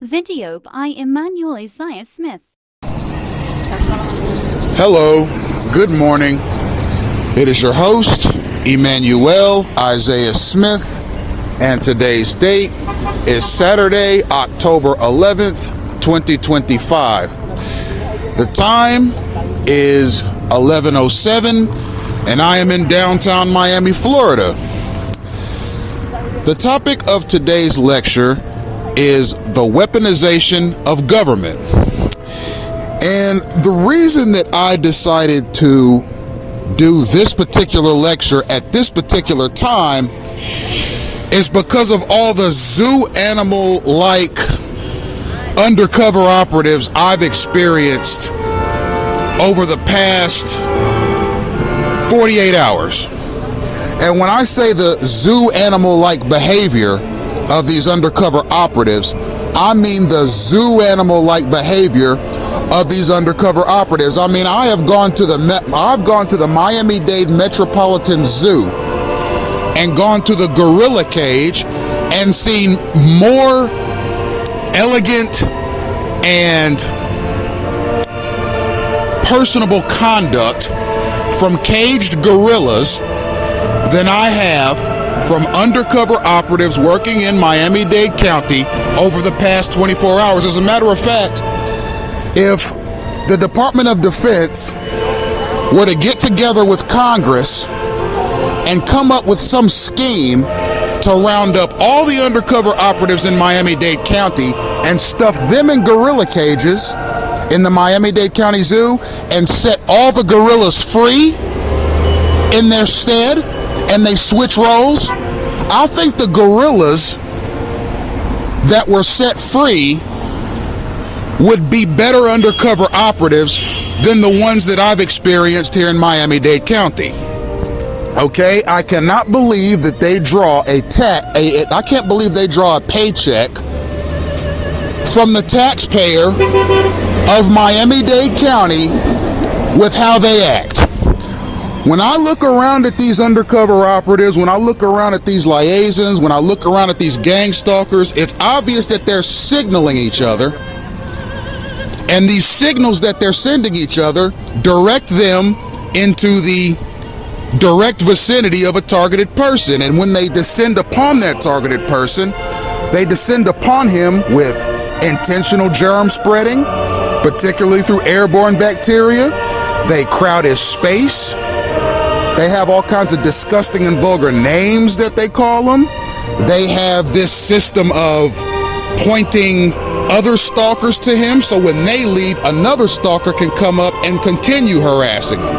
Video by Emmanuel Isaiah Smith. Hello, good morning. It is your host, Emmanuel Isaiah Smith, and today's date is Saturday, October 11th, 2025. The time is 11:07, and I am in downtown Miami, Florida. The topic of today's lecture is the weaponization of government. And the reason that I decided to do this particular lecture at this particular time is because of all the zoo animal-like undercover operatives I've experienced over the past 48 hours. And when I say the zoo animal-like behavior of these undercover operatives, I mean the zoo animal-like behavior of these undercover operatives. I mean, I've gone to the Miami-Dade Metropolitan Zoo and gone to the gorilla cage and seen more elegant and personable conduct from caged gorillas than I have from undercover operatives working in Miami-Dade County over the past 24 hours. As a matter of fact, if the Department of Defense were to get together with Congress and come up with some scheme to round up all the undercover operatives in Miami-Dade County and stuff them in gorilla cages in the Miami-Dade County Zoo and set all the gorillas free in their stead, and they switch roles, I think the gorillas that were set free would be better undercover operatives than the ones that I've experienced here in Miami-Dade County. Okay, I cannot believe that they draw I can't believe they draw a paycheck from the taxpayer of Miami-Dade County with how they act. When I look around at these undercover operatives, when I look around at these liaisons, when I look around at these gang stalkers, it's obvious that they're signaling each other. And these signals that they're sending each other direct them into the direct vicinity of a targeted person. And when they descend upon that targeted person, they descend upon him with intentional germ spreading, particularly through airborne bacteria. They crowd his space. They have all kinds of disgusting and vulgar names that they call them. They have this system of pointing other stalkers to him, so when they leave, another stalker can come up and continue harassing him.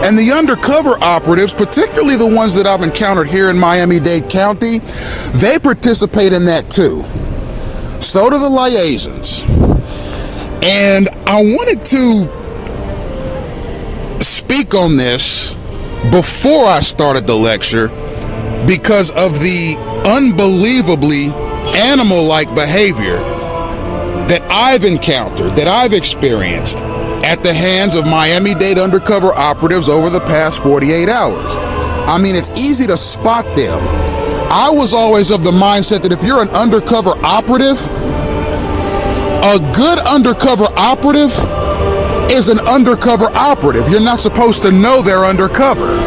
And the undercover operatives, particularly the ones that I've encountered here in Miami-Dade County, they participate in that too. So do the liaisons. And I wanted to speak on this before I started the lecture because of the unbelievably animal-like behavior that I've encountered, that I've experienced at the hands of Miami-Dade undercover operatives over the past 48 hours. I mean, it's easy to spot them. I was always of the mindset that if you're an undercover operative, a good undercover operative is an undercover operative. You're not supposed to know they're undercover.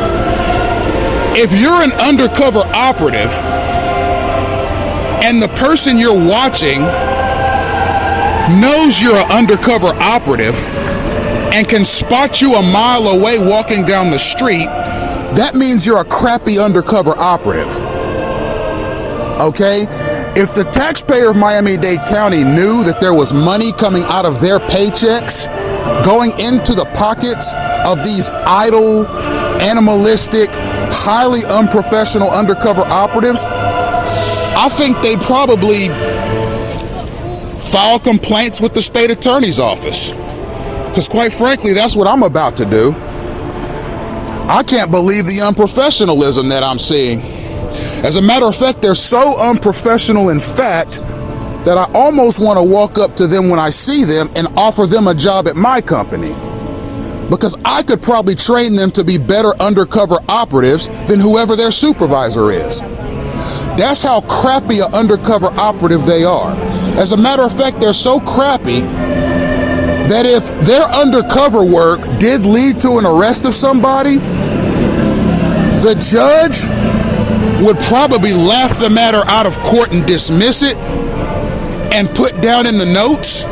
If you're an undercover operative and the person you're watching knows you're an undercover operative and can spot you a mile away walking down the street, that means you're a crappy undercover operative. Okay? If the taxpayer of Miami-Dade County knew that there was money coming out of their paychecks going into the pockets of these idle, animalistic, highly unprofessional undercover operatives, I think they'd probably file complaints with the state attorney's office. Because quite frankly, that's what I'm about to do. I can't believe the unprofessionalism that I'm seeing. As a matter of fact, they're so unprofessional, in fact, that I almost want to walk up to them when I see them and offer them a job at my company. Because I could probably train them to be better undercover operatives than whoever their supervisor is. That's how crappy an undercover operative they are. As a matter of fact, they're so crappy that if their undercover work did lead to an arrest of somebody, the judge would probably laugh the matter out of court and dismiss it and put down in the notes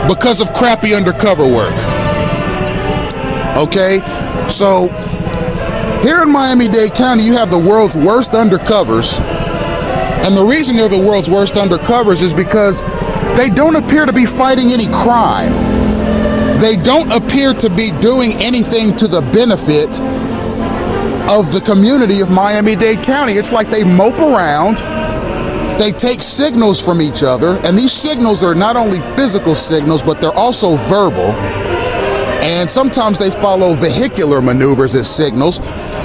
because of crappy undercover work. Okay, so here in Miami-Dade County, you have the world's worst undercovers. And the reason they're the world's worst undercovers is because they don't appear to be fighting any crime. They don't appear to be doing anything to the benefit of the community of Miami-Dade County. It's like they mope around, they take signals from each other, and these signals are not only physical signals, but they're also verbal. And sometimes they follow vehicular maneuvers as signals,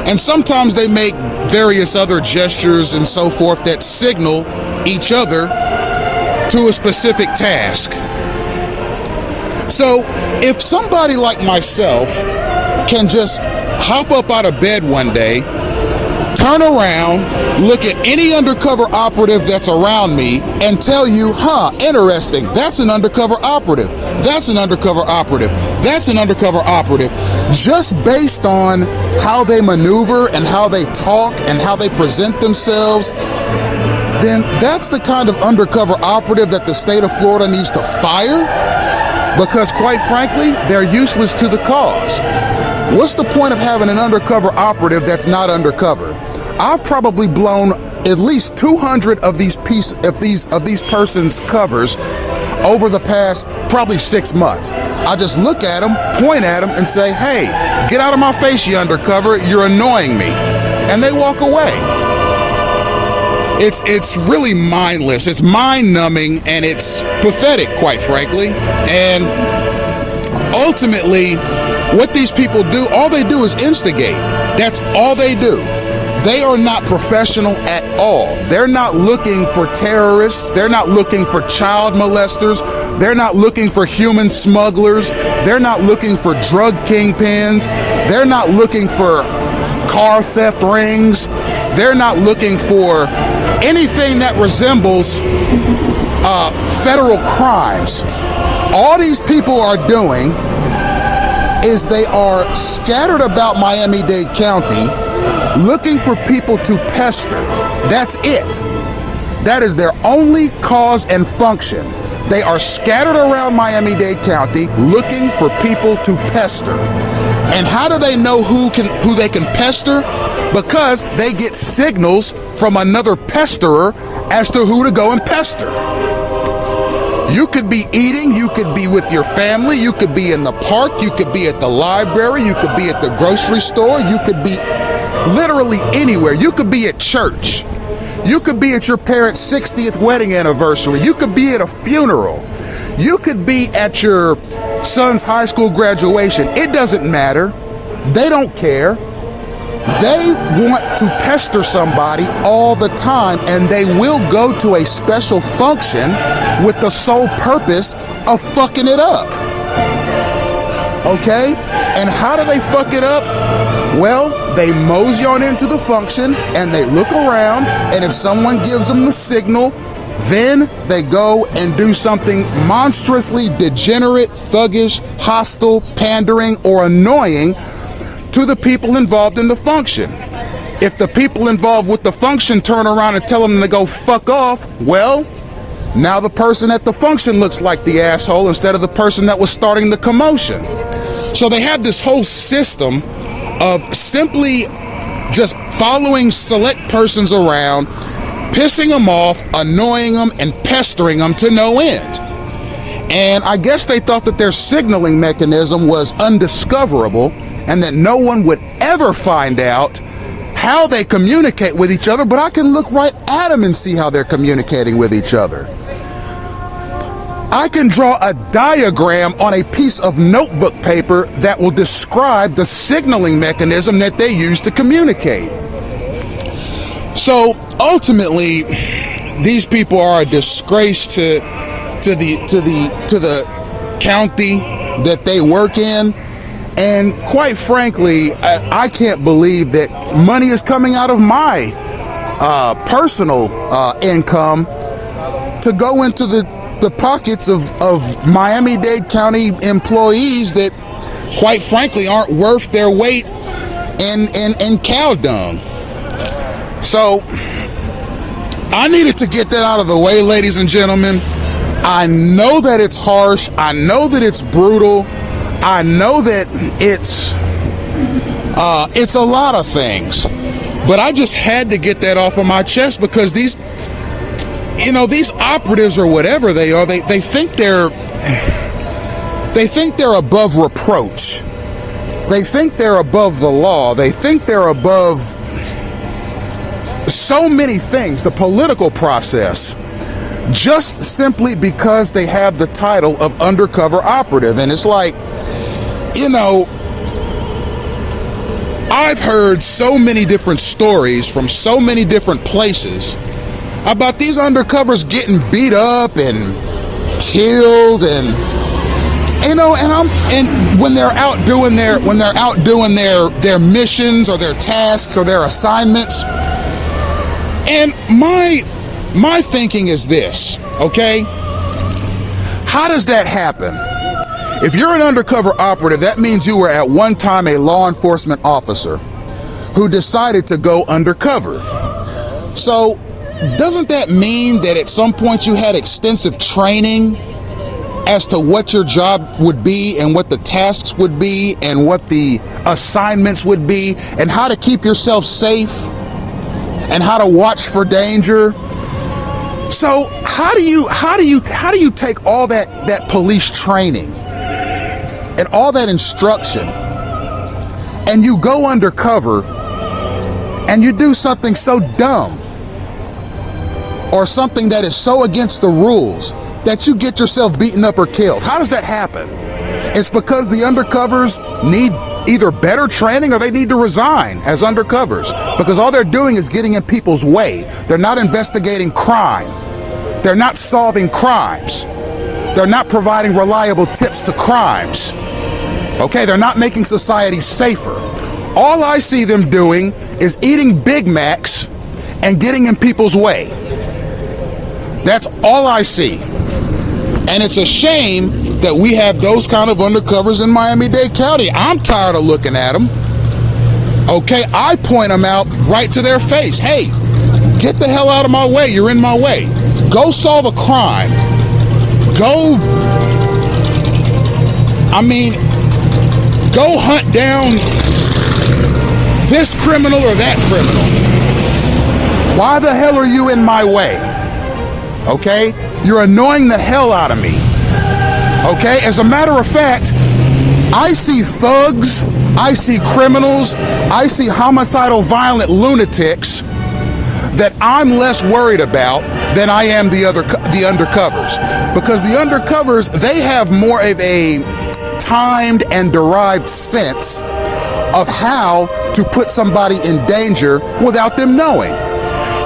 and sometimes they make various other gestures and so forth that signal each other to a specific task. So if somebody like myself can just hop up out of bed one day, turn around, look at any undercover operative that's around me and tell you, interesting, that's an undercover operative, that's an undercover operative, that's an undercover operative, just based on how they maneuver and how they talk and how they present themselves, then that's the kind of undercover operative that the state of Florida needs to fire, because quite frankly, they're useless to the cause. What's the point of having an undercover operative that's not undercover? I've probably blown at least 200 of these persons' covers over the past probably 6 months. I just look at them, point at them, and say, "Hey, get out of my face, you undercover, you're annoying me." And they walk away. It's really mindless, it's mind-numbing, and it's pathetic, quite frankly. And ultimately, what these people do, all they do is instigate. That's all they do. They are not professional at all. They're not looking for terrorists. They're not looking for child molesters. They're not looking for human smugglers. They're not looking for drug kingpins. They're not looking for car theft rings. They're not looking for anything that resembles federal crimes. All these people are doing is they are scattered about Miami-Dade County looking for people to pester. That's it. That is their only cause and function. They are scattered around Miami-Dade County looking for people to pester. And how do they know who they can pester? Because they get signals from another pesterer as to who to go and pester. You could be eating, you could be with your family, you could be in the park, you could be at the library, you could be at the grocery store, you could be literally anywhere. You could be at church. You could be at your parents' 60th wedding anniversary. You could be at a funeral. You could be at your son's high school graduation. It doesn't matter. They don't care. They want to pester somebody all the time, and they will go to a special function with the sole purpose of fucking it up. Okay? And how do they fuck it up? Well, they mosey on into the function and they look around, and if someone gives them the signal, then they go and do something monstrously degenerate, thuggish, hostile, pandering, or annoying to the people involved in the function. If the people involved with the function turn around and tell them to go fuck off, well, now the person at the function looks like the asshole instead of the person that was starting the commotion. So they have this whole system of simply just following select persons around, pissing them off, annoying them, and pestering them to no end. And I guess they thought that their signaling mechanism was undiscoverable and that no one would ever find out how they communicate with each other, but I can look right at them and see how they're communicating with each other. I can draw a diagram on a piece of notebook paper that will describe the signaling mechanism that they use to communicate. So ultimately, these people are a disgrace to the county that they work in. And quite frankly, I can't believe that money is coming out of my personal income to go into the the pockets of Miami-Dade County employees that, quite frankly, aren't worth their weight in cow dung. So I needed to get that out of the way, ladies and gentlemen. I know that it's harsh. I know that it's brutal. I know that it's a lot of things. But I just had to get that off of my chest because these operatives or whatever they are, they think they're above reproach. They think they're above the law. They think they're above so many things, the political process, just simply because they have the title of undercover operative. And it's like, I've heard so many different stories from so many different places about these undercovers getting beat up and killed, and when they're out doing their missions or their tasks or their assignments. And my thinking is this, okay? How does that happen? If you're an undercover operative, that means you were at one time a law enforcement officer who decided to go undercover. So doesn't that mean that at some point you had extensive training as to what your job would be and what the tasks would be and what the assignments would be and how to keep yourself safe and how to watch for danger? So how do you take all that police training and all that instruction and you go undercover and you do something so dumb or something that is so against the rules that you get yourself beaten up or killed? How does that happen? It's because the undercovers need either better training or they need to resign as undercovers, because all they're doing is getting in people's way. They're not investigating crime. They're not solving crimes. They're not providing reliable tips to crimes. Okay, they're not making society safer. All I see them doing is eating Big Macs and getting in people's way. That's all I see. And it's a shame that we have those kind of undercovers in Miami-Dade County. I'm tired of looking at them. Okay, I point them out right to their face. Hey, get the hell out of my way. You're in my way. Go solve a crime. Go hunt down this criminal or that criminal. Why the hell are you in my way? Okay? You're annoying the hell out of me. Okay? As a matter of fact, I see thugs, I see criminals, I see homicidal violent lunatics that I'm less worried about than I am the undercovers. Because the undercovers, they have more of a timed and derived sense of how to put somebody in danger without them knowing.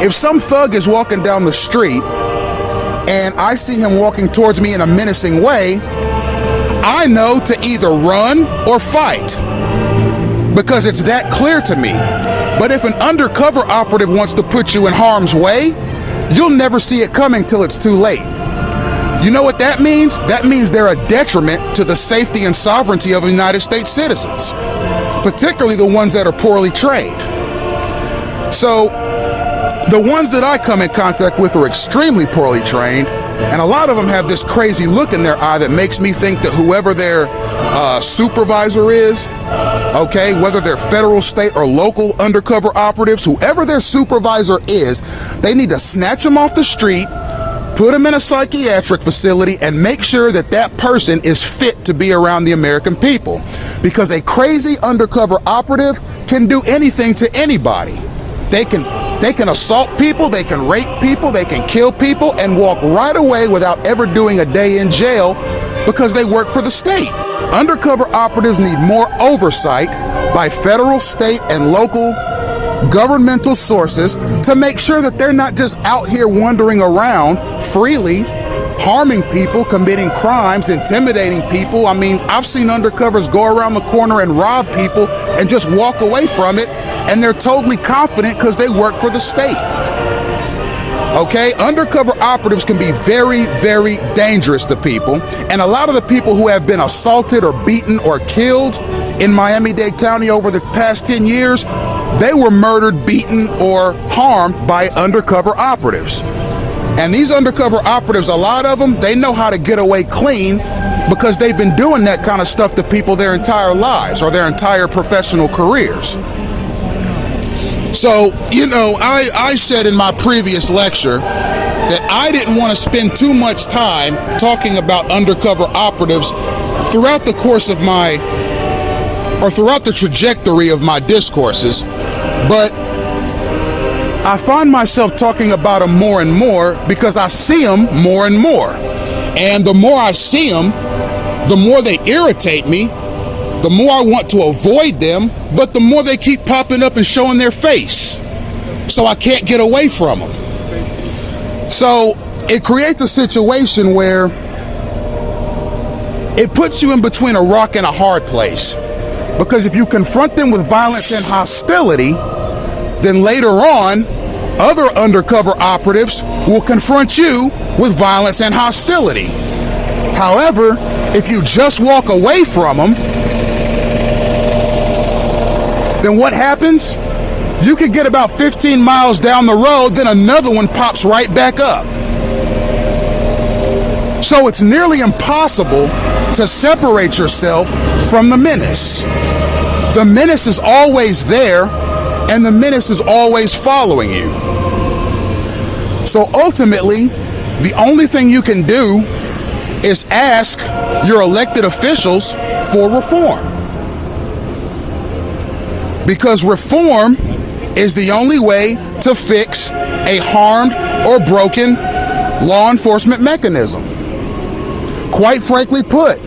If some thug is walking down the street and I see him walking towards me in a menacing way, I know to either run or fight, because it's that clear to me. But if an undercover operative wants to put you in harm's way, you'll never see it coming till it's too late. You know what that means? That means they're a detriment to the safety and sovereignty of United States citizens, particularly the ones that are poorly trained. So the ones that I come in contact with are extremely poorly trained, and a lot of them have this crazy look in their eye that makes me think that whoever their supervisor is, okay, whether they're federal, state, or local undercover operatives, whoever their supervisor is, they need to snatch them off the street, put them in a psychiatric facility, and make sure that that person is fit to be around the American people. Because a crazy undercover operative can do anything to anybody. They can assault people, they can rape people, they can kill people, and walk right away without ever doing a day in jail because they work for the state. Undercover operatives need more oversight by federal, state, and local governmental sources to make sure that they're not just out here wandering around freely, harming people, committing crimes, intimidating people. I mean, I've seen undercovers go around the corner and rob people and just walk away from it, and they're totally confident because they work for the state. Okay, undercover operatives can be very, very dangerous to people. And a lot of the people who have been assaulted or beaten or killed in Miami-Dade County over the past 10 years, they were murdered, beaten, or harmed by undercover operatives. And these undercover operatives, a lot of them, they know how to get away clean because they've been doing that kind of stuff to people their entire lives or their entire professional careers. So, I said in my previous lecture that I didn't want to spend too much time talking about undercover operatives throughout the course of throughout the trajectory of my discourses, but I find myself talking about them more and more because I see them more and more. And the more I see them, the more they irritate me, the more I want to avoid them, but the more they keep popping up and showing their face. So I can't get away from them. So it creates a situation where it puts you in between a rock and a hard place. Because if you confront them with violence and hostility, then later on, other undercover operatives will confront you with violence and hostility. However, if you just walk away from them, then what happens? You could get about 15 miles down the road, then another one pops right back up. So it's nearly impossible to separate yourself from the menace. The menace is always there, and the menace is always following you. So ultimately, the only thing you can do is ask your elected officials for reform. Because reform is the only way to fix a harmed or broken law enforcement mechanism. Quite frankly put,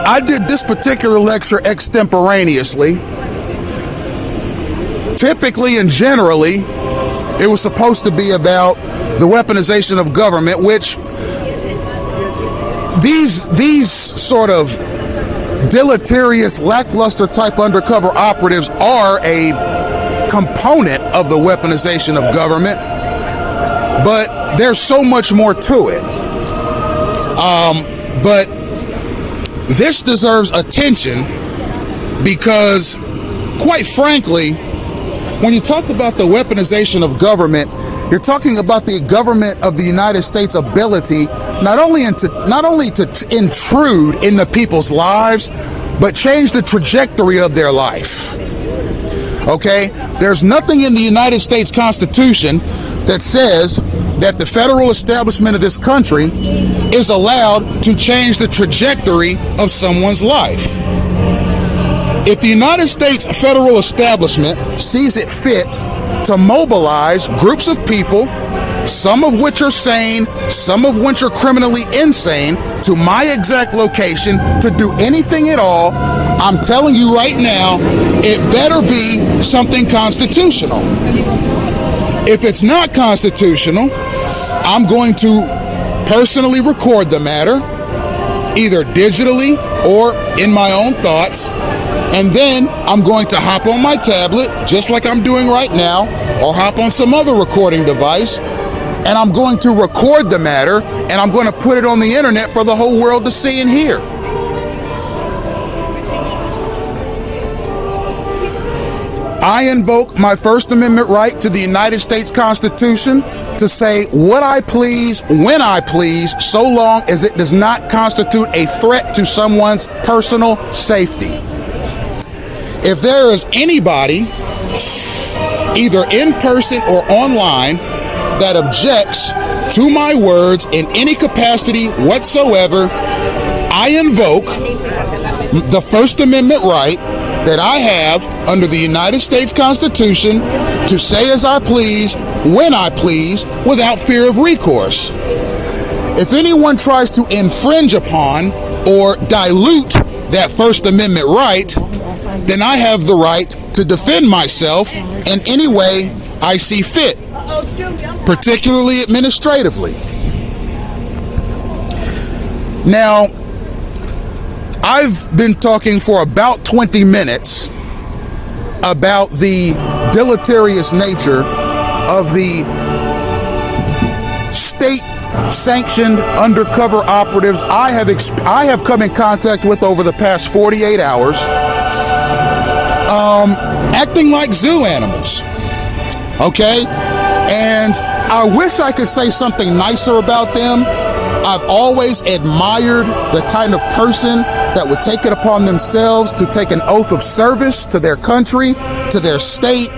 I did this particular lecture extemporaneously. Typically and generally, it was supposed to be about the weaponization of government, which these sort of deleterious, lackluster type undercover operatives are a component of the weaponization of government, but there's so much more to it. But this deserves attention because, quite frankly, when you talk about the weaponization of government, you're talking about the government of the United States' ability not only to intrude into people's lives, but change the trajectory of their life. Okay? There's nothing in the United States Constitution that says that the federal establishment of this country is allowed to change the trajectory of someone's life. If the United States federal establishment sees it fit to mobilize groups of people, some of which are sane, some of which are criminally insane, to my exact location to do anything at all, I'm telling you right now, it better be something constitutional. If it's not constitutional, I'm going to personally record the matter, either digitally or in my own thoughts, and then I'm going to hop on my tablet, just like I'm doing right now, or hop on some other recording device, and I'm going to record the matter, and I'm going to put it on the internet for the whole world to see and hear. I invoke my First Amendment right to the United States Constitution to say what I please, when I please, so long as it does not constitute a threat to someone's personal safety. If there is anybody, either in person or online, that objects to my words in any capacity whatsoever, I invoke the First Amendment right that I have under the United States Constitution to say as I please, when I please, without fear of recourse. If anyone tries to infringe upon or dilute that First Amendment right, then I have the right to defend myself in any way I see fit, particularly administratively. Now, I've been talking for about 20 minutes, about the deleterious nature of the state-sanctioned undercover operatives I have come in contact with over the past 48 hours, acting like zoo animals, okay? And I wish I could say something nicer about them. I've always admired the kind of person that would take it upon themselves to take an oath of service to their country, to their state,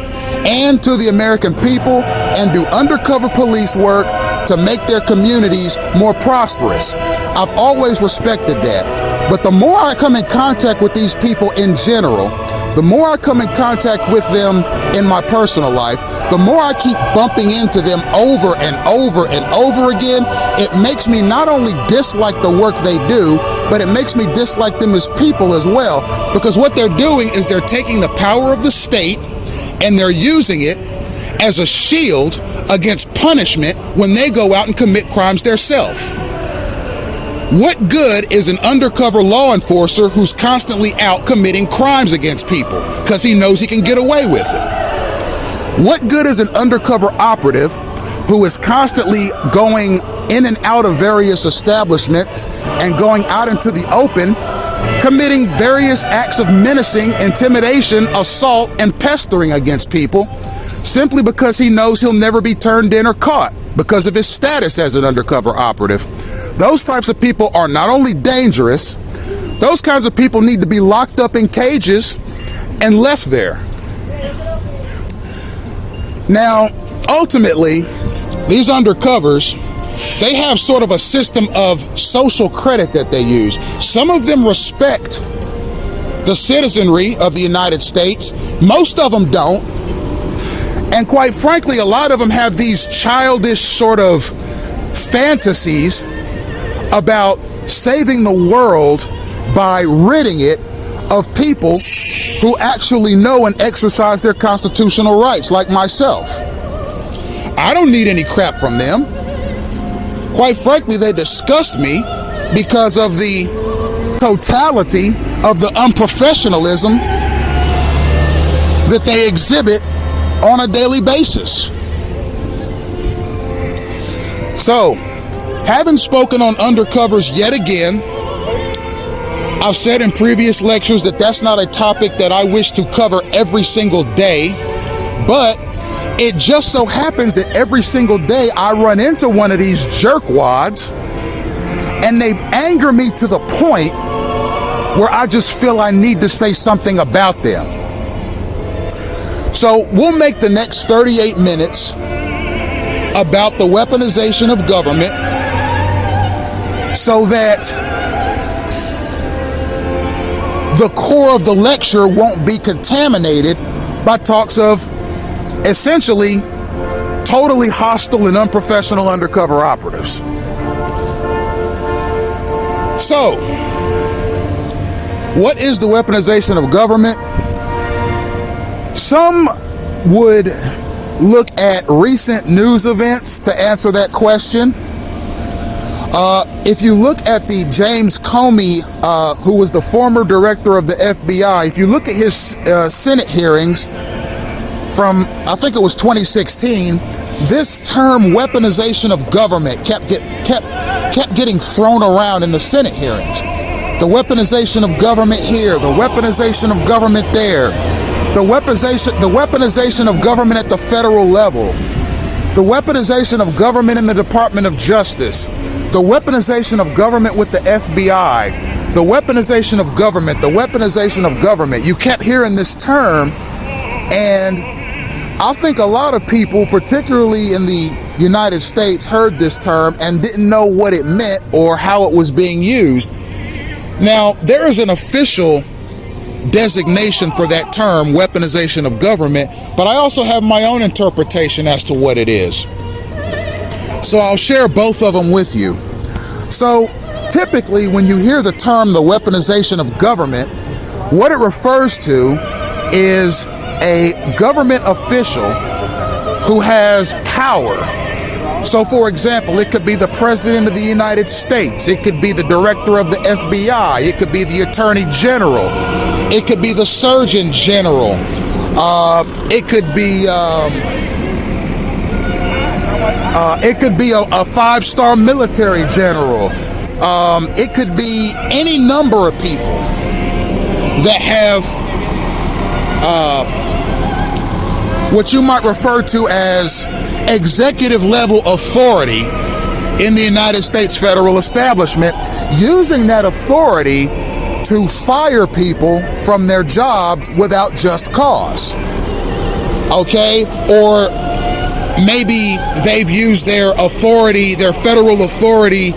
and to the American people, and do undercover police work to make their communities more prosperous. I've always respected that. But the more I come in contact with these people in general, the more I come in contact with them in my personal life, the more I keep bumping into them over and over and over again, it makes me not only dislike the work they do, but it makes me dislike them as people as well, because what they're doing is they're taking the power of the state and they're using it as a shield against punishment when they go out and commit crimes themselves. What good is an undercover law enforcer who's constantly out committing crimes against people because he knows he can get away with it? What good is an undercover operative who is constantly going in and out of various establishments and going out into the open, committing various acts of menacing, intimidation, assault, and pestering against people simply because he knows he'll never be turned in or caught because of his status as an undercover operative? Those types of people are not only dangerous, those kinds of people need to be locked up in cages and left there. Now, ultimately, these undercovers, they have sort of a system of social credit that they use. Some of them respect the citizenry of the United States. Most of them don't. And quite frankly, a lot of them have these childish sort of fantasies about saving the world by ridding it of people who actually know and exercise their constitutional rights, like myself. I don't need any crap from them. Quite frankly, they disgust me because of the totality of the unprofessionalism that they exhibit on a daily basis. So, having spoken on undercovers yet again, I've said in previous lectures that that's not a topic that I wish to cover every single day, but it just so happens that every single day I run into one of these jerkwads and they anger me to the point where I just feel I need to say something about them. So we'll make the next 38 minutes about the weaponization of government so that the core of the lecture won't be contaminated by talks of essentially totally hostile and unprofessional undercover operatives. So, what is the weaponization of government? Some would look at recent news events to answer that question. If you look at the James Comey, who was the former director of the FBI, if you look at his Senate hearings from, I think it was 2016, this term weaponization of government kept getting thrown around in the Senate hearings. The weaponization of government here, the weaponization of government there, the weaponization of government at the federal level, the weaponization of government in the Department of Justice, the weaponization of government with the FBI, the weaponization of government, the weaponization of government. You kept hearing this term, and I think a lot of people, particularly in the United States, heard this term and didn't know what it meant or how it was being used. Now, there is an official designation for that term, weaponization of government, but I also have my own interpretation as to what it is. So I'll share both of them with you. So typically when you hear the term the weaponization of government, what it refers to is a government official who has power. So for example, it could be the President of the United States, it could be the Director of the FBI, it could be the Attorney General, it could be the Surgeon General, It could be a five-star military general. It could be any number of people that have what you might refer to as executive level authority in the United States federal establishment, using that authority to fire people from their jobs without just cause. Okay? Or maybe they've used their authority, their federal authority,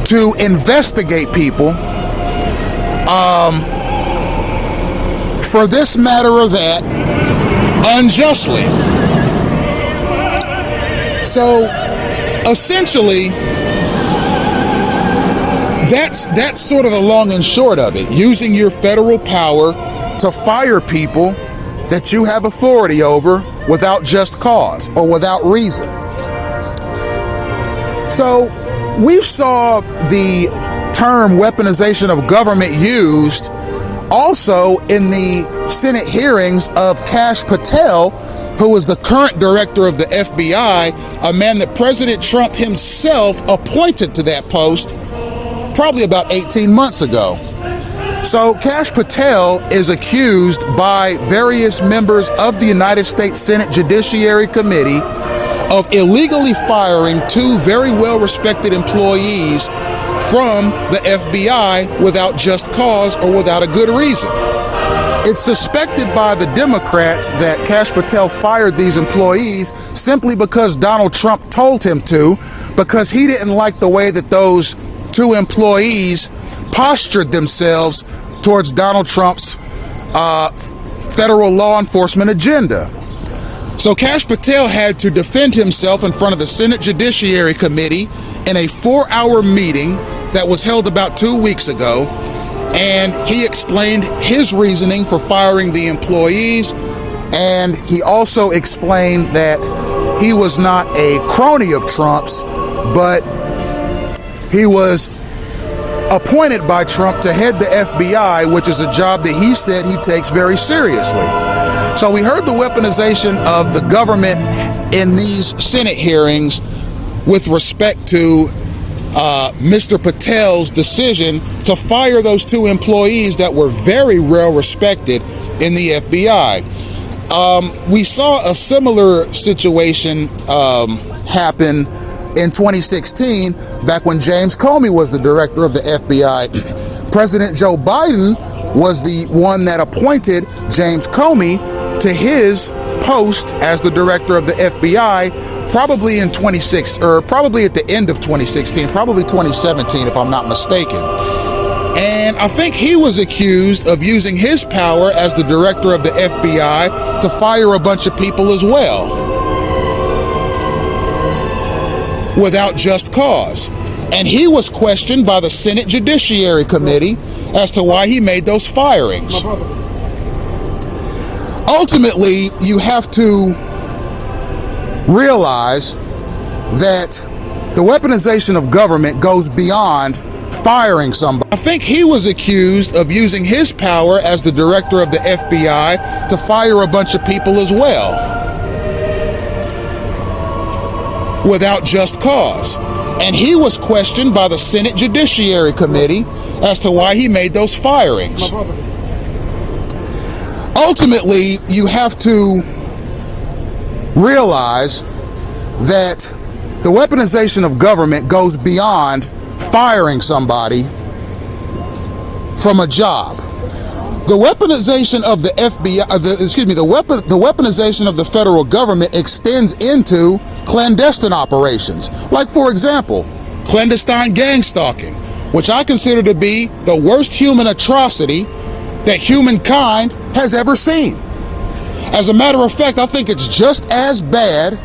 to investigate people for this matter or that unjustly. So essentially, that's sort of the long and short of it. Using your federal power to fire people that you have authority over without just cause or without reason. So we saw the term weaponization of government used also in the Senate hearings of Kash Patel, who was the current director of the FBI, a man that President Trump himself appointed to that post probably about 18 months ago. So Kash Patel is accused by various members of the United States Senate Judiciary Committee of illegally firing two very well-respected employees from the FBI without just cause or without a good reason. It's suspected by the Democrats that Kash Patel fired these employees simply because Donald Trump told him to, because he didn't like the way that those two employees postured themselves towards Donald Trump's federal law enforcement agenda. So Kash Patel had to defend himself in front of the Senate Judiciary Committee in a 4-hour meeting that was held about 2 weeks ago, and he explained his reasoning for firing the employees, and he also explained that he was not a crony of Trump's, but he was appointed by Trump to head the FBI, which is a job that he said he takes very seriously. So we heard the weaponization of the government in these Senate hearings with respect to Mr. Patel's decision to fire those two employees that were very well respected in the FBI. We saw a similar situation happen in 2016, back when James Comey was the director of the FBI. President Joe Biden was the one that appointed James Comey to his post as the director of the FBI, probably in probably at the end of 2016, probably 2017, if I'm not mistaken. And I think he was accused of using his power as the director of the FBI to fire a bunch of people as well, without just cause. And he was questioned by the Senate Judiciary Committee as to why he made those firings. Ultimately, you have to realize that the weaponization of government goes beyond firing somebody. I think he was accused of using his power as the director of the FBI to fire a bunch of people as well, without just cause. And he was questioned by the Senate Judiciary Committee as to why he made those firings. Ultimately, you have to realize that the weaponization of government goes beyond firing somebody from a job. The weaponization of the FBI, the weaponization of the federal government extends into clandestine operations. Like, for example, clandestine gang stalking, which I consider to be the worst human atrocity that humankind has ever seen. As a matter of fact, I think it's just as bad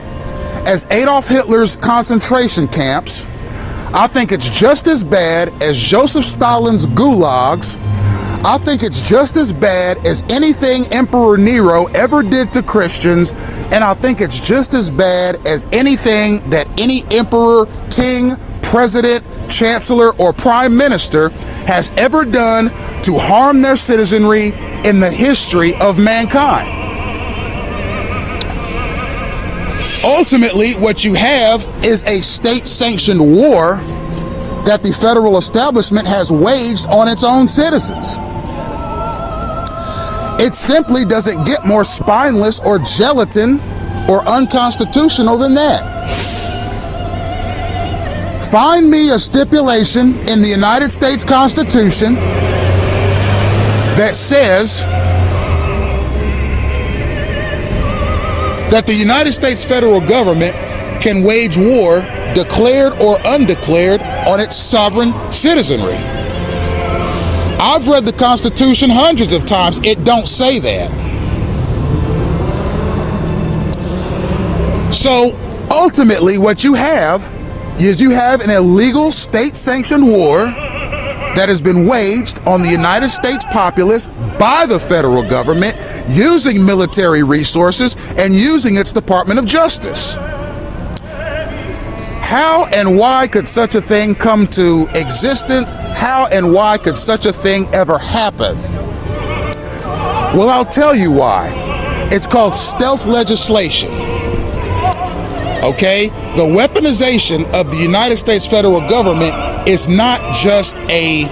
as Adolf Hitler's concentration camps. I think it's just as bad as Joseph Stalin's gulags. I think it's just as bad as anything Emperor Nero ever did to Christians, and I think it's just as bad as anything that any emperor, king, president, chancellor, or prime minister has ever done to harm their citizenry in the history of mankind. Ultimately, what you have is a state-sanctioned war that the federal establishment has waged on its own citizens. It simply doesn't get more spineless or gelatin or unconstitutional than that. Find me a stipulation in the United States Constitution that says that the United States federal government can wage war, declared or undeclared, on its sovereign citizenry. I've read the Constitution hundreds of times. It don't say that. So ultimately what you have is you have an illegal state-sanctioned war that has been waged on the United States populace by the federal government using military resources and using its Department of Justice. How and why could such a thing come to existence? How and why could such a thing ever happen? Well, I'll tell you why. It's called stealth legislation. Okay? The weaponization of the United States federal government is not just a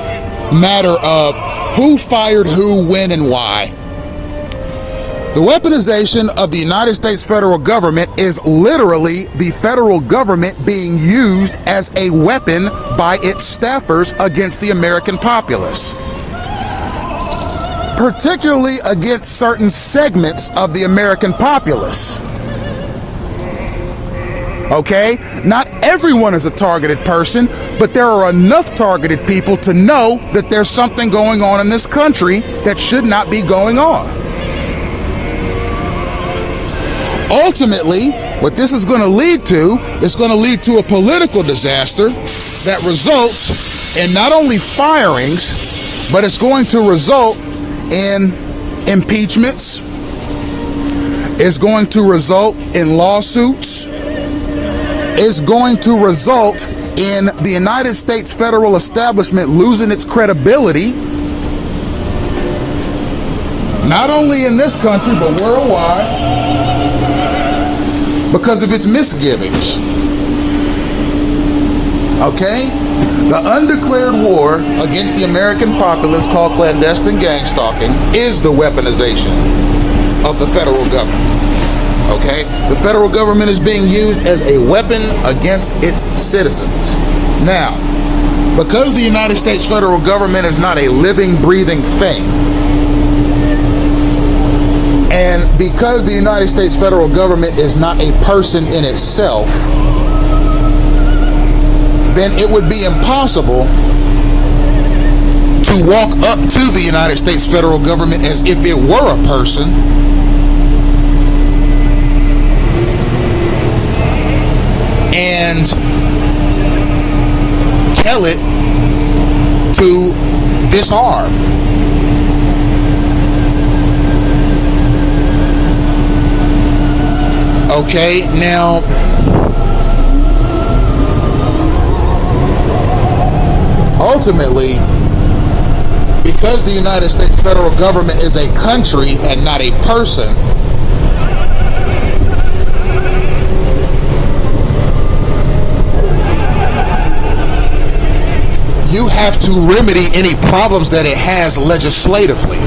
matter of who fired who, when, and why. The weaponization of the United States federal government is literally the federal government being used as a weapon by its staffers against the American populace, particularly against certain segments of the American populace. Okay? Not everyone is a targeted person, but there are enough targeted people to know that there's something going on in this country that should not be going on. Ultimately, what this is going to lead to is going to lead to a political disaster that results in not only firings, but it's going to result in impeachments. It's going to result in lawsuits. It's going to result in the United States federal establishment losing its credibility, not only in this country, but worldwide, because of its misgivings. Okay? The undeclared war against the American populace, called clandestine gang stalking, is the weaponization of the federal government. Okay? The federal government is being used as a weapon against its citizens. Now, because the United States federal government is not a living, breathing thing, and because the United States federal government is not a person in itself, then it would be impossible to walk up to the United States federal government as if it were a person and tell it to disarm. Okay, now ultimately, because the United States federal government is a country and not a person, you have to remedy any problems that it has legislatively.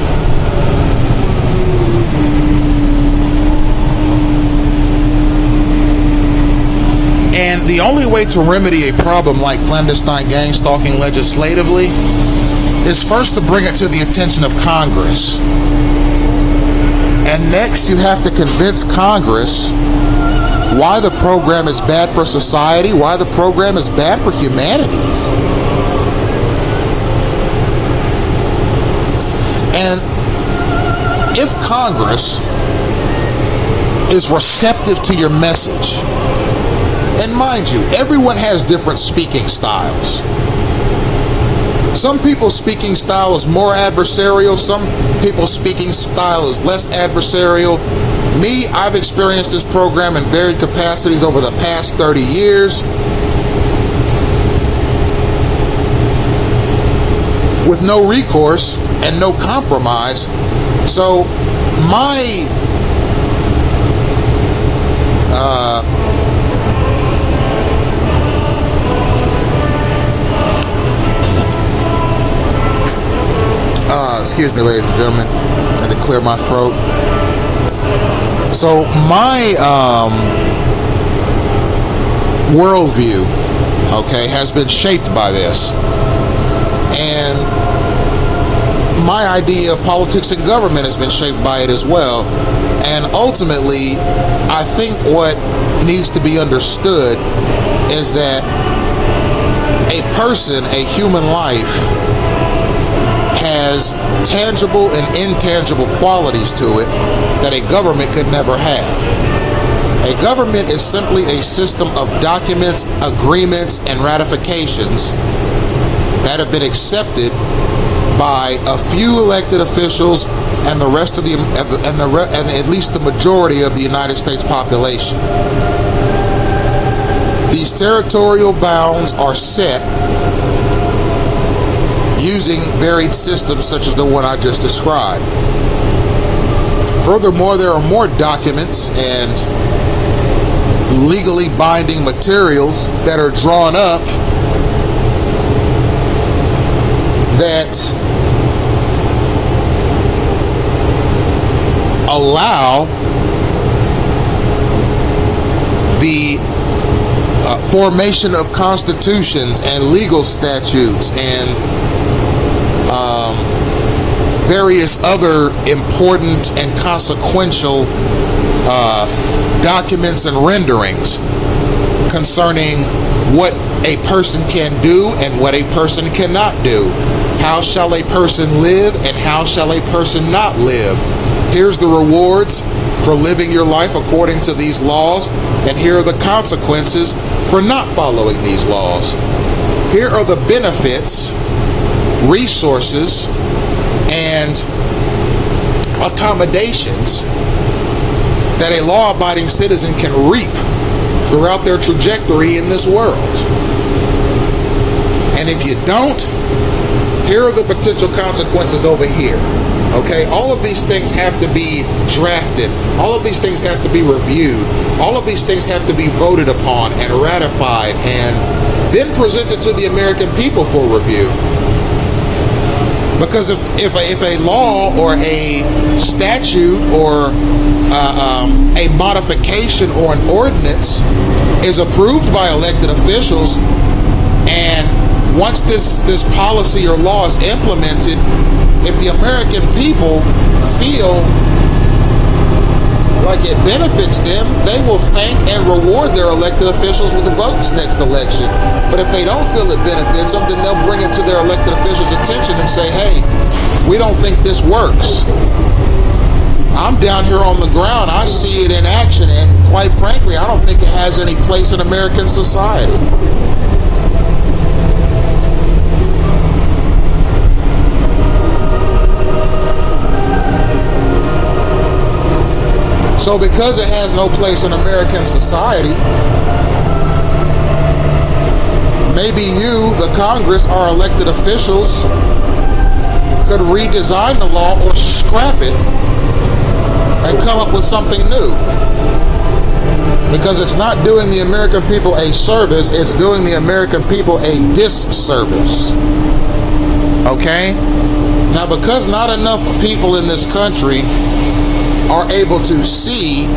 And the only way to remedy a problem like clandestine gang stalking legislatively is first to bring it to the attention of Congress. And next you have to convince Congress why the program is bad for society, why the program is bad for humanity. And if Congress is receptive to your message, and mind you, everyone has different speaking styles. Some people's speaking style is more adversarial, some people's speaking style is less adversarial. Me, I've experienced this program in varied capacities over the past 30 years. With no recourse and no compromise. So my Excuse me, ladies and gentlemen. I had to clear my throat. So my worldview, okay, has been shaped by this. And my idea of politics and government has been shaped by it as well. And ultimately, I think what needs to be understood is that a person, a human life, has tangible and intangible qualities to it that a government could never have. A government is simply a system of documents, agreements, and ratifications that have been accepted by a few elected officials and the rest of and at least the majority of the United States population. These territorial bounds are set using varied systems such as the one I just described. Furthermore, there are more documents and legally binding materials that are drawn up that allow the formation of constitutions and legal statutes and various other important and consequential documents and renderings concerning what a person can do and what a person cannot do. How shall a person live and how shall a person not live? Here's the rewards for living your life according to these laws, and here are the consequences for not following these laws. Here are the benefits, resources, and accommodations that a law-abiding citizen can reap throughout their trajectory in this world. And if you don't, here are the potential consequences over here. Okay, all of these things have to be drafted. All of these things have to be reviewed. All of these things have to be voted upon and ratified and then presented to the American people for review. Because if a law or a statute or a modification or an ordinance is approved by elected officials, and once this policy or law is implemented, if the American people feel like it benefits them, they will thank and reward their elected officials with the votes next election. But if they don't feel it benefits them, then they'll bring it to their elected officials' attention and say, hey, we don't think this works. I'm down here on the ground, I see it in action, and quite frankly, I don't think it has any place in American society. So because it has no place in American society, maybe you, the Congress, our elected officials, could redesign the law or scrap it and come up with something new. Because it's not doing the American people a service, it's doing the American people a disservice. Okay? Now, because not enough people in this country are able to see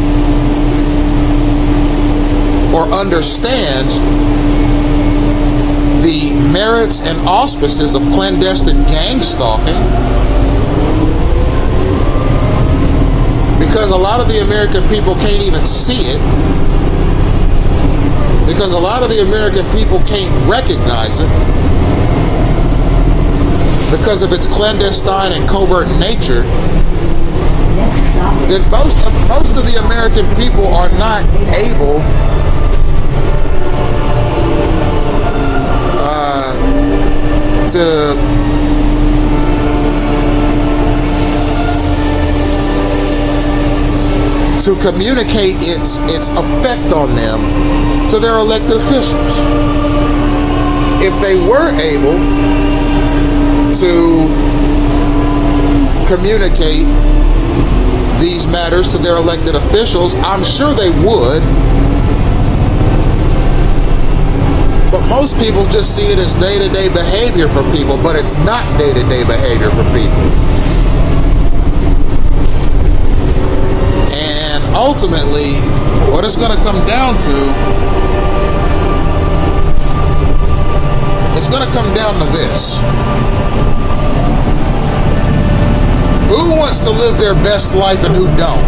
or understand the merits and auspices of clandestine gang stalking, because a lot of the American people can't even see it, because a lot of the American people can't recognize it, because of its clandestine and covert nature, then most of the American people are not able to communicate its effect on them to their elected officials. If they were able to communicate these matters to their elected officials, I'm sure they would, Most people just see it as day-to-day behavior for people, but it's not day-to-day behavior for people. And ultimately, what it's going to come down to, it's going to come down to this. Who wants to live their best life and who don't?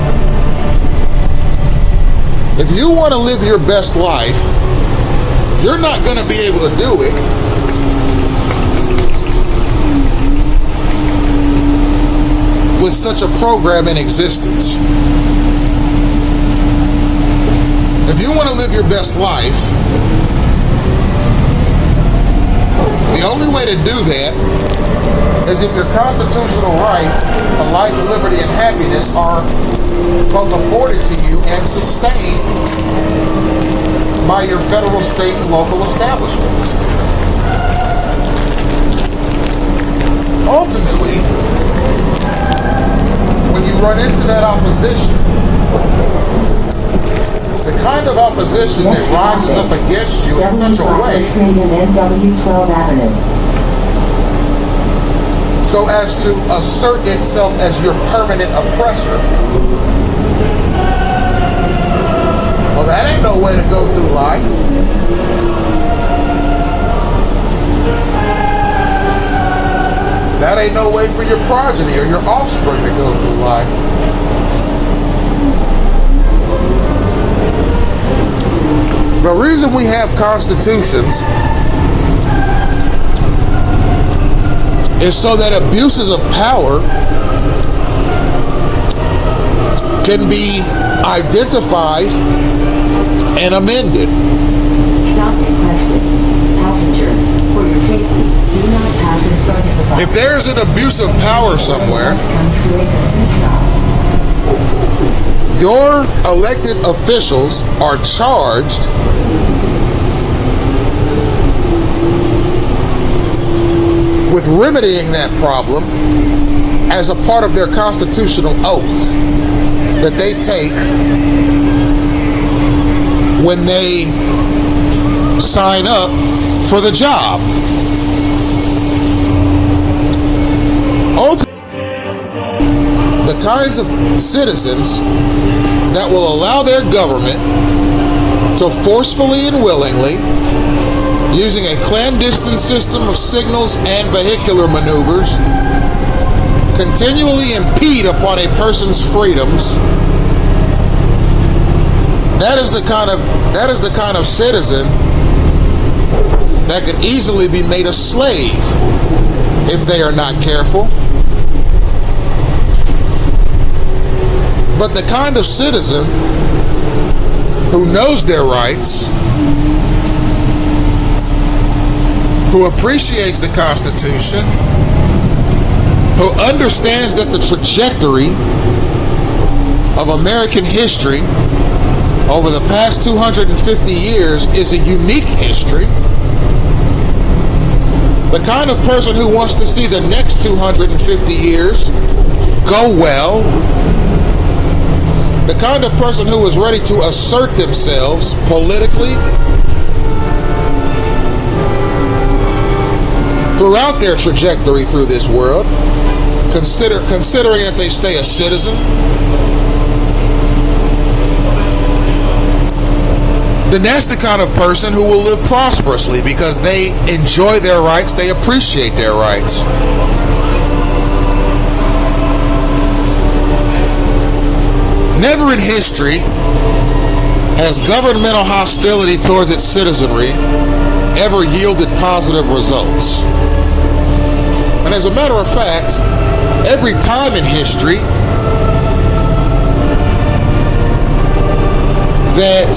If you want to live your best life, you're not going to be able to do it with such a program in existence. If you want to live your best life, the only way to do that is if your constitutional right to life, liberty, and happiness are both afforded to you and sustained by your federal, state, and local establishments. Ultimately, when you run into that opposition, the kind of opposition that rises up against you in such a way so as to assert itself as your permanent oppressor, well, that ain't no way to go through life. That ain't no way for your progeny or your offspring to go through life. The reason we have constitutions is so that abuses of power can be identified and amended. If there's an abuse of power somewhere, your elected officials are charged with remedying that problem as a part of their constitutional oath that they take when they sign up for the job. The kinds of citizens that will allow their government to forcefully and willingly, using a clandestine system of signals and vehicular maneuvers, continually impede upon a person's freedoms. That is the kind of citizen that could easily be made a slave if they are not careful. But the kind of citizen who knows their rights, who appreciates the Constitution, who understands that the trajectory of American history over the past 250 years is a unique history. The kind of person who wants to see the next 250 years go well. The kind of person who is ready to assert themselves politically throughout their trajectory through this world, considering that they stay a citizen. Then that's the kind of person who will live prosperously because they enjoy their rights, they appreciate their rights. Never in history has governmental hostility towards its citizenry ever yielded positive results. And as a matter of fact, every time in history that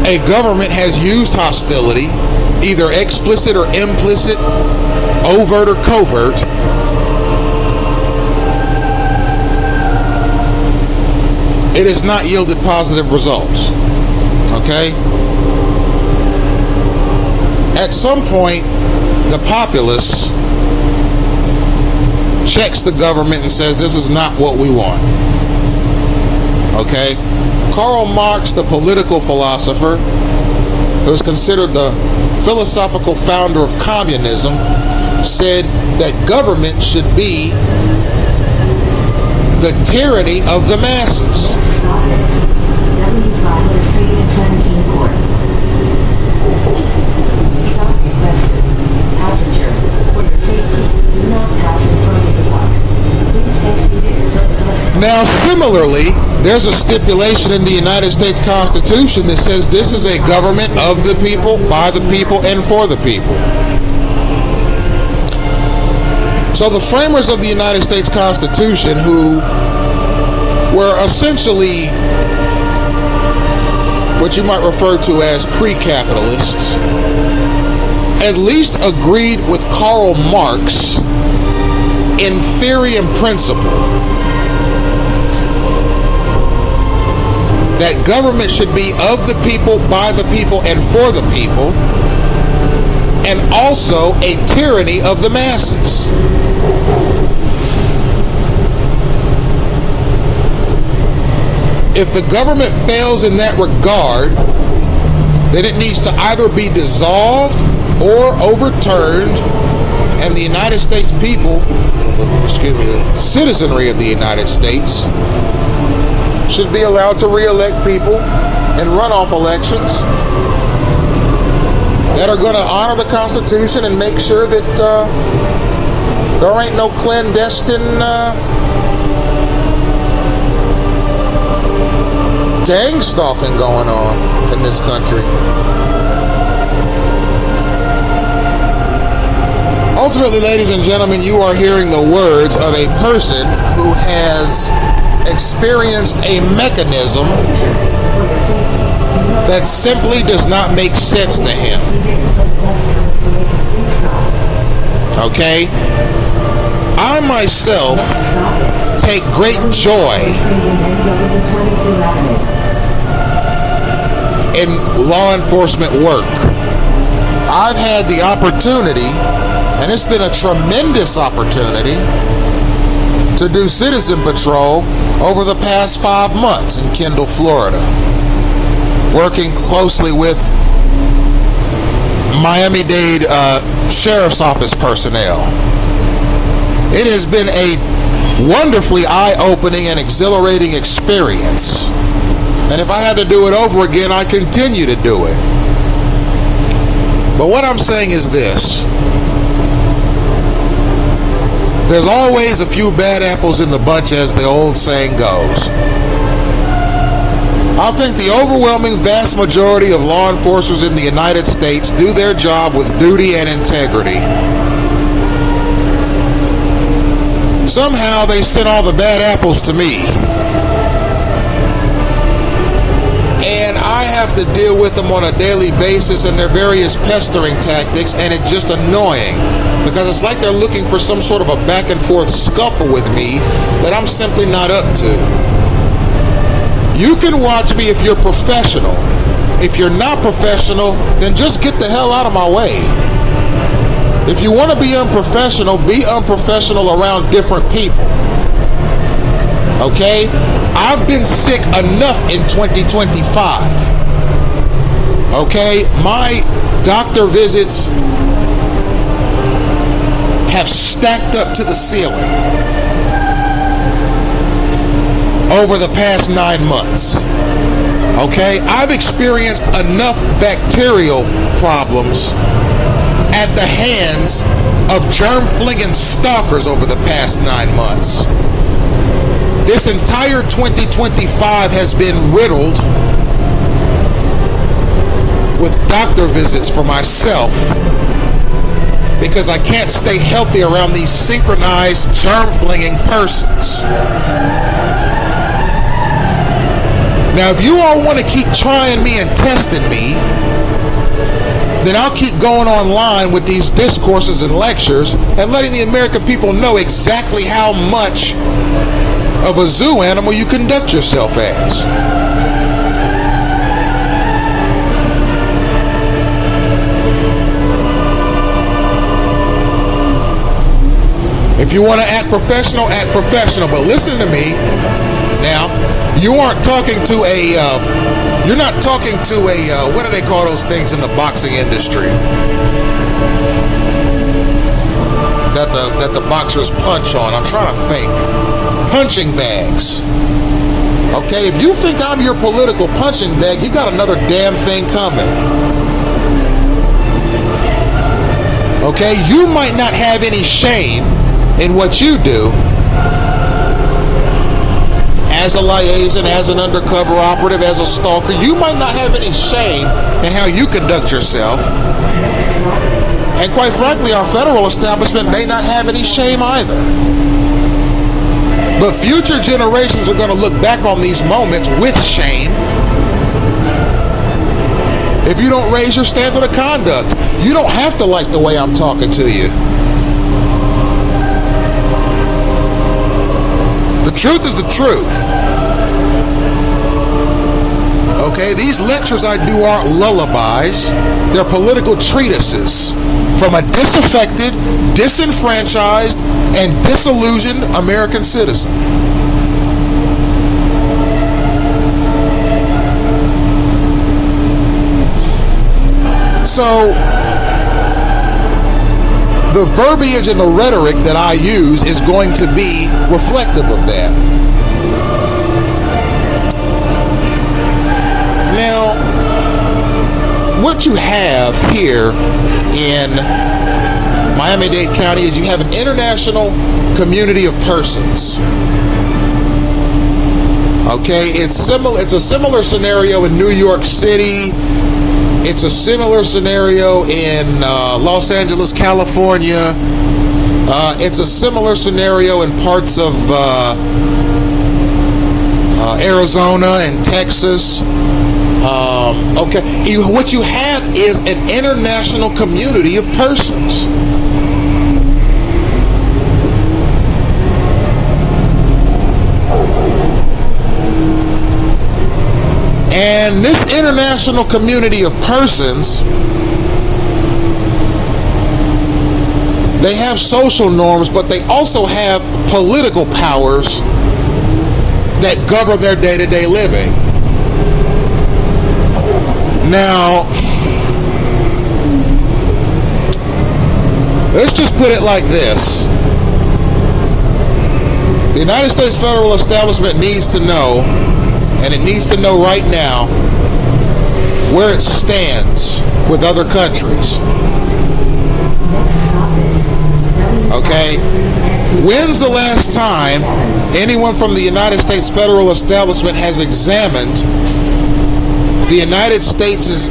a government has used hostility, either explicit or implicit, overt or covert, it has not yielded positive results. Okay? At some point, the populace checks the government and says, this is not what we want. Okay? Karl Marx, the political philosopher, who is considered the philosophical founder of communism, said that government should be the tyranny of the masses. Now, similarly, there's a stipulation in the United States Constitution that says this is a government of the people, by the people, and for the people. So the framers of the United States Constitution, who were essentially what you might refer to as pre-capitalists, at least agreed with Karl Marx in theory and principle that government should be of the people, by the people, and for the people, and also a tyranny of the masses. If the government fails in that regard, then it needs to either be dissolved or overturned, and the United States people, the citizenry of the United States, should be allowed to re-elect people in runoff elections that are going to honor the Constitution and make sure that there ain't no clandestine gang stalking going on in this country. Ultimately, ladies and gentlemen, you are hearing the words of a person who has experienced a mechanism that simply does not make sense to him. Okay? I myself take great joy in law enforcement work. I've had the opportunity, and it's been a tremendous opportunity, to do citizen patrol over the past 5 months in Kendall, Florida, working closely with Miami-Dade Sheriff's Office personnel. It has been a wonderfully eye-opening and exhilarating experience. And if I had to do it over again, I'd continue to do it. But what I'm saying is this. There's always a few bad apples in the bunch, as the old saying goes. I think the overwhelming vast majority of law enforcers in the United States do their job with duty and integrity. Somehow they send all the bad apples to me. And I have to deal with them on a daily basis and their various pestering tactics, and it's just annoying because it's like they're looking for some sort of a back and forth scuffle with me that I'm simply not up to. You can watch me if you're professional. If you're not professional, then just get the hell out of my way. If you want to be unprofessional around different people. Okay? I've been sick enough in 2025. Okay? My doctor visits have stacked up to the ceiling over the past 9 months. Okay? I've experienced enough bacterial problems at the hands of germ-flinging stalkers over the past 9 months. This entire 2025 has been riddled with doctor visits for myself because I can't stay healthy around these synchronized germ-flinging persons. Now, if you all want to keep trying me and testing me, then I'll keep going online with these discourses and lectures and letting the American people know exactly how much of a zoo animal you conduct yourself as. If you want to act professional, but listen to me. Now, You aren't talking to a, you're not talking to a, what do they call those things in the boxing industry? That the boxers punch on. I'm trying to think. Punching bags. Okay, if you think I'm your political punching bag, you got another damn thing coming. Okay, you might not have any shame in what you do as a liaison, as an undercover operative, as a stalker. You might not have any shame in how you conduct yourself. And quite frankly, our federal establishment may not have any shame either. But future generations are going to look back on these moments with shame if you don't raise your standard of conduct. You don't have to like the way I'm talking to you. The truth is the truth. Okay, these lectures I do aren't lullabies. They're political treatises from a disaffected, disenfranchised, and disillusioned American citizen. So, the verbiage and the rhetoric that I use is going to be reflective of that. Now, what you have here in Miami-Dade County is you have an international community of persons. Okay, it's a similar scenario in New York City. It's a similar scenario in Los Angeles, California. It's a similar scenario in parts of Arizona and Texas. Okay, what you have is an international community of persons. And this international community of persons, they have social norms, but they also have political powers that govern their day-to-day living. Now, let's just put it like this. The United States federal establishment needs to know, and it needs to know right now, where it stands with other countries. Okay? When's the last time anyone from the United States federal establishment has examined the United States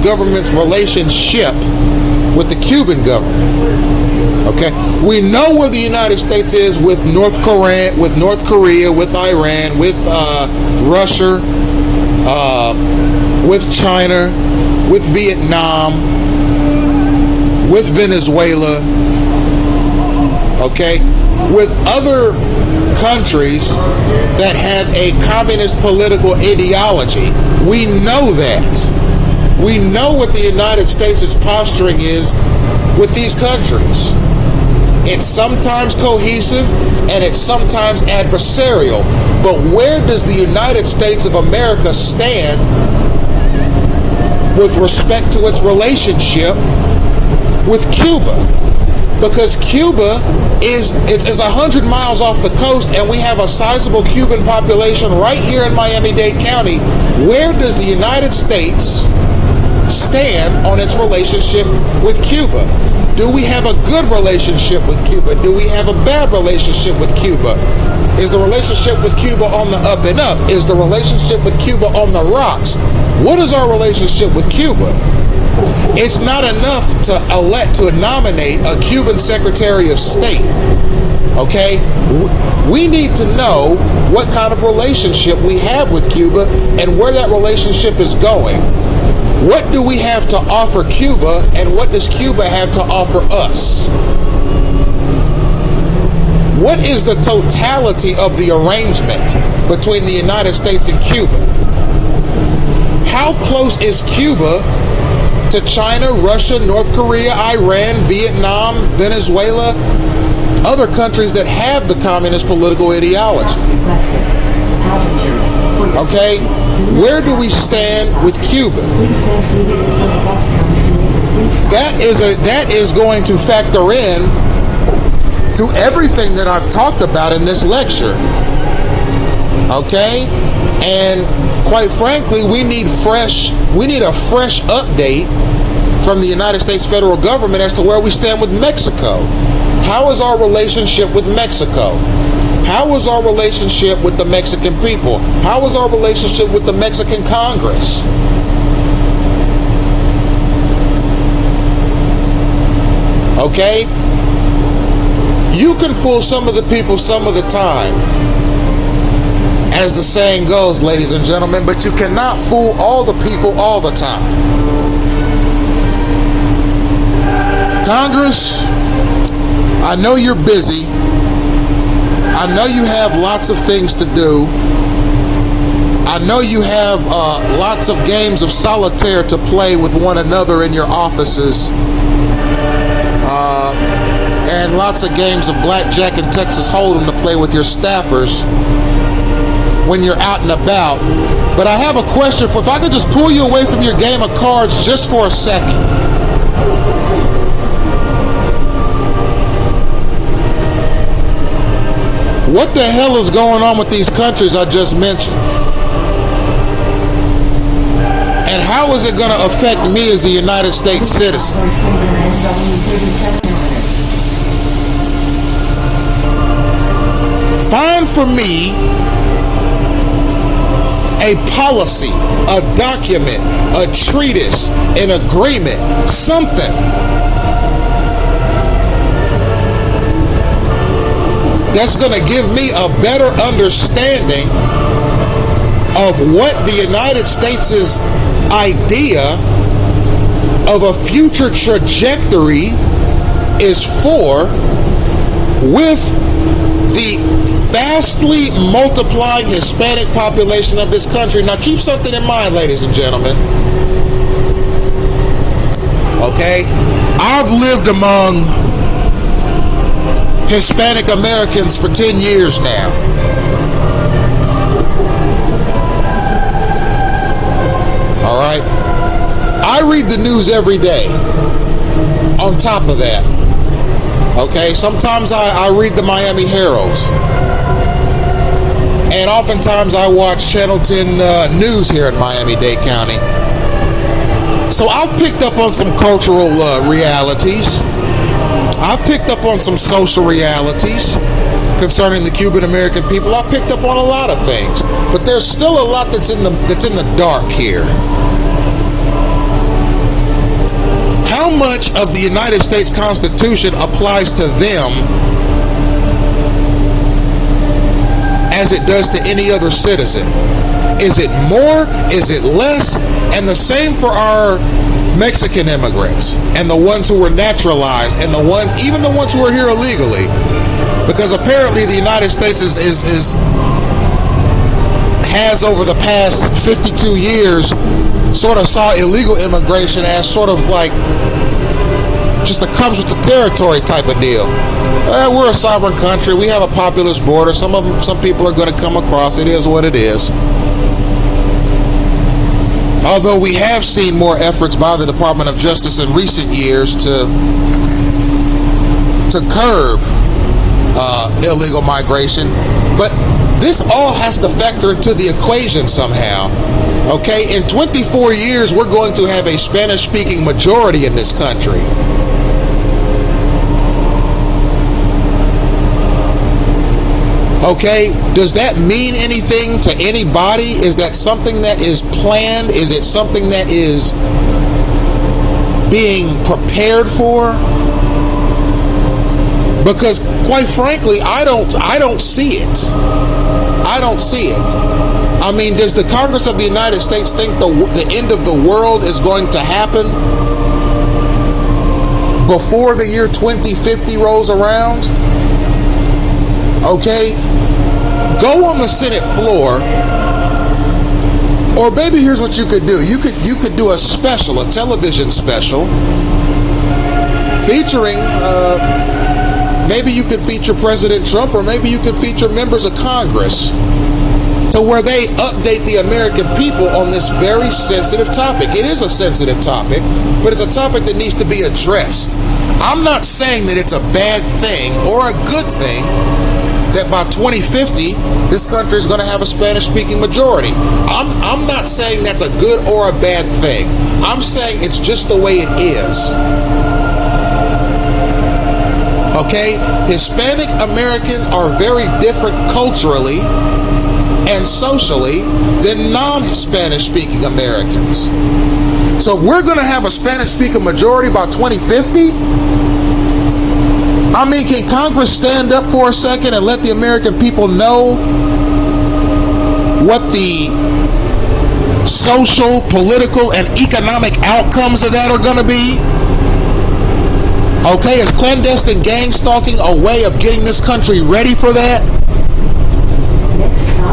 government's relationship with the Cuban government? Okay, we know where the United States is with North Korea, with Iran, with Russia, with China, with Vietnam, with Venezuela. Okay, with other countries that have a communist political ideology. We know that. We know what the United States' posturing is with these countries. It's sometimes cohesive and it's sometimes adversarial. But where does the United States of America stand with respect to its relationship with Cuba? Because Cuba is 100 miles off the coast, and we have a sizable Cuban population right here in Miami-Dade County. Where does the United States stand on its relationship with Cuba? Do we have a good relationship with Cuba? Do we have a bad relationship with Cuba? Is the relationship with Cuba on the up and up? Is the relationship with Cuba on the rocks? What is our relationship with Cuba? It's not enough to nominate a Cuban Secretary of State. Okay? We need to know what kind of relationship we have with Cuba and where that relationship is going. What do we have to offer Cuba, and what does Cuba have to offer us? What is the totality of the arrangement between the United States and Cuba? How close is Cuba to China, Russia, North Korea, Iran, Vietnam, Venezuela, other countries that have the communist political ideology? Okay? Where do we stand with Cuba? That is going to factor in to everything that I've talked about in this lecture. Okay? And quite frankly, we need a fresh update from the United States federal government as to where we stand with Mexico. How is our relationship with Mexico? How is our relationship with the Mexican people? How is our relationship with the Mexican Congress? Okay? You can fool some of the people some of the time, as the saying goes, ladies and gentlemen, but you cannot fool all the people all the time. Congress, I know you're busy. I know you have lots of things to do. I know you have lots of games of solitaire to play with one another in your offices. And lots of games of blackjack and Texas Hold'em to play with your staffers when you're out and about. But I have a question for, if I could just pull you away from your game of cards just for a second. What the hell is going on with these countries I just mentioned? And how is it going to affect me as a United States citizen? Find for me a policy, a document, a treatise, an agreement, something that's going to give me a better understanding of what the United States' idea of a future trajectory is for, with the vastly multiplying Hispanic population of this country. Now keep something in mind, ladies and gentlemen. Okay? I've lived among Hispanic Americans for 10 years now. All right? I read the news every day. On top of that, okay, sometimes I read the Miami Herald, and oftentimes I watch Channel 10 News here in Miami-Dade County. So I've picked up on some cultural realities. I've picked up on some social realities concerning the Cuban American people. I've picked up on a lot of things, but there's still a lot that's in the dark here. How much of the United States Constitution applies to them as it does to any other citizen? Is it more? Is it less? And the same for our Mexican immigrants and the ones who were naturalized and even the ones who are here illegally. Because apparently the United States has over the past 52 years sort of saw illegal immigration as sort of like just a comes with the territory type of deal. We're a sovereign country. We have a populous border. Some people are going to come across. It is what it is. Although we have seen more efforts by the Department of Justice in recent years to curb illegal migration, but this all has to factor into the equation somehow. Okay, in 24 years, we're going to have a Spanish-speaking majority in this country. Okay, does that mean anything to anybody? Is that something that is planned? Is it something that is being prepared for? Because quite frankly, I don't see it. I don't see it. I mean, does the Congress of the United States think the end of the world is going to happen before the year 2050 rolls around? Okay, go on the Senate floor, or maybe here's what you could do. You could do a special, a television special, featuring, maybe you could feature President Trump, or maybe you could feature members of Congress to to where they update the American people on this very sensitive topic. It is a sensitive topic, but it's a topic that needs to be addressed. I'm not saying that it's a bad thing or a good thing that by 2050, this country is going to have a Spanish-speaking majority. I'm not saying that's a good or a bad thing. I'm saying it's just the way it is. Okay? Hispanic Americans are very different culturally and socially than non-Spanish-speaking Americans. So if we're going to have a Spanish-speaking majority by 2050, I mean, can Congress stand up for a second and let the American people know what the social, political, and economic outcomes of that are going to be? Okay, is clandestine gang stalking a way of getting this country ready for that?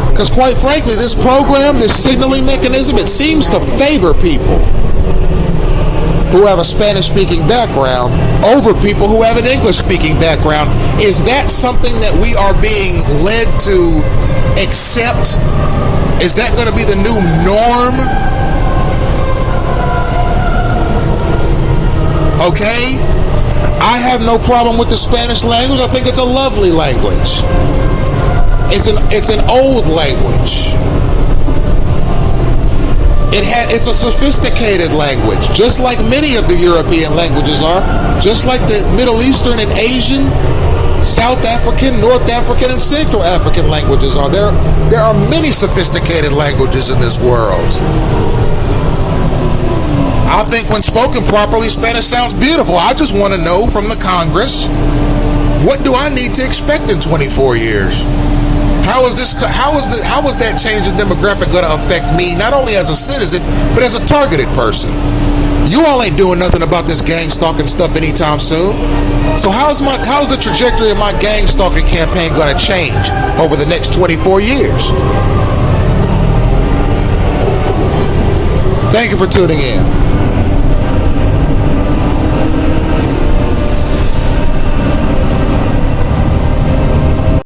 Because quite frankly, this program, this signaling mechanism, it seems to favor people who have a Spanish-speaking background over people who have an English-speaking background. Is that something that we are being led to accept? Is that going to be the new norm? Okay? I have no problem with the Spanish language. I think it's a lovely language. It's an old language. It's a sophisticated language, just like many of the European languages are, just like the Middle Eastern and Asian, South African, North African, and Central African languages are. There are many sophisticated languages in this world. I think when spoken properly, Spanish sounds beautiful. I just want to know from the Congress, what do I need to expect in 24 years? How is that change in demographic going to affect me, not only as a citizen, but as a targeted person? You all ain't doing nothing about this gang stalking stuff anytime soon. So how's the trajectory of my gang stalking campaign going to change over the next 24 years? Thank you for tuning in.